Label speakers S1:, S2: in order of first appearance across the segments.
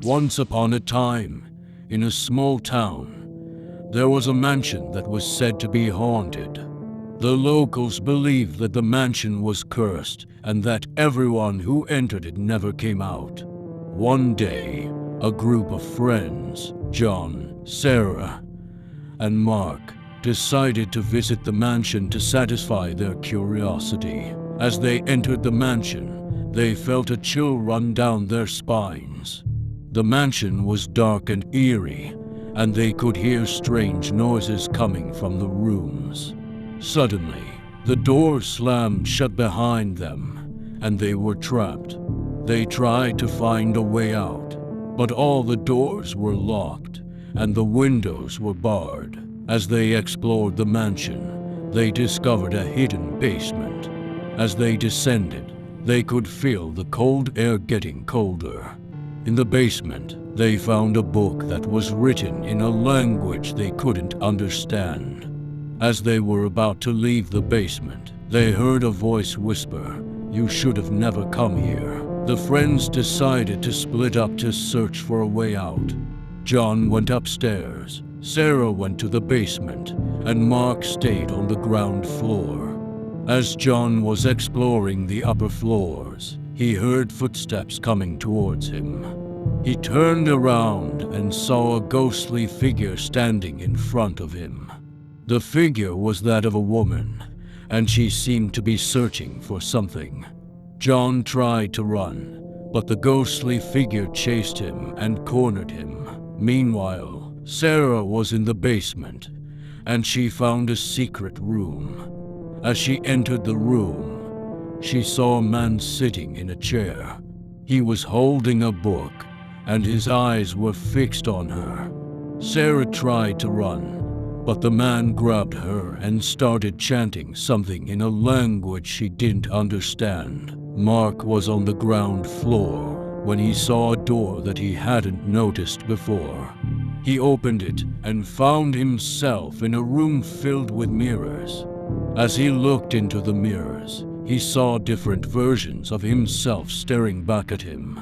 S1: Once upon a time, in a small town, there was a mansion that was said to be haunted. The locals believed that the mansion was cursed and that everyone who entered it never came out. One day, a group of friends, John, Sarah, and Mark, decided to visit the mansion to satisfy their curiosity. As they entered the mansion, they felt a chill run down their spines. The mansion was dark and eerie, and they could hear strange noises coming from the rooms. Suddenly, the door slammed shut behind them, and they were trapped. They tried to find a way out, but all the doors were locked, and the windows were barred. As they explored the mansion, they discovered a hidden basement. As they descended, they could feel the cold air getting colder. In the basement, they found a book that was written in a language they couldn't understand. As they were about to leave the basement, they heard a voice whisper, "You should have never come here." The friends decided to split up to search for a way out. John went upstairs, Sarah went to the basement, and Mark stayed on the ground floor. As John was exploring the upper floors, he heard footsteps coming towards him. He turned around and saw a ghostly figure standing in front of him. The figure was that of a woman, and she seemed to be searching for something. John tried to run, but the ghostly figure chased him and cornered him. Meanwhile, Sarah was in the basement, and she found a secret room. As she entered the room, she saw a man sitting in a chair. He was holding a book, and his eyes were fixed on her. Sarah tried to run, but the man grabbed her and started chanting something in a language she didn't understand. Mark was on the ground floor when he saw a door that he hadn't noticed before. He opened it and found himself in a room filled with mirrors. As he looked into the mirrors, he saw different versions of himself staring back at him.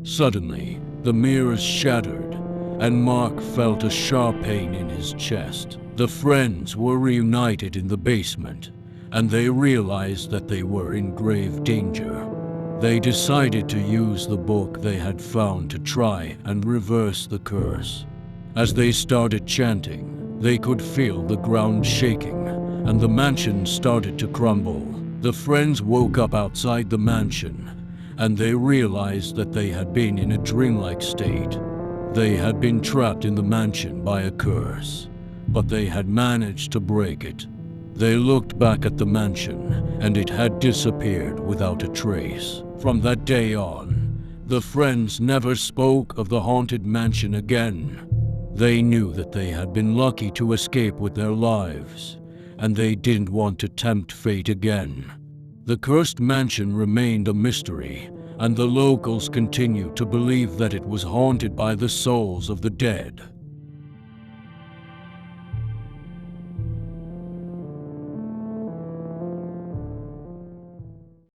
S1: Suddenly, the mirrors shattered, and Mark felt a sharp pain in his chest. The friends were reunited in the basement, and they realized that they were in grave danger. They decided to use the book they had found to try and reverse the curse. As they started chanting, they could feel the ground shaking, and the mansion started to crumble. The friends woke up outside the mansion, and they realized that they had been in a dreamlike state. They had been trapped in the mansion by a curse, but they had managed to break it. They looked back at the mansion, and it had disappeared without a trace. From that day on, the friends never spoke of the haunted mansion again. They knew that they had been lucky to escape with their lives, and they didn't want to tempt fate again. The cursed mansion remained a mystery, and the locals continued to believe that it was haunted by the souls of the dead.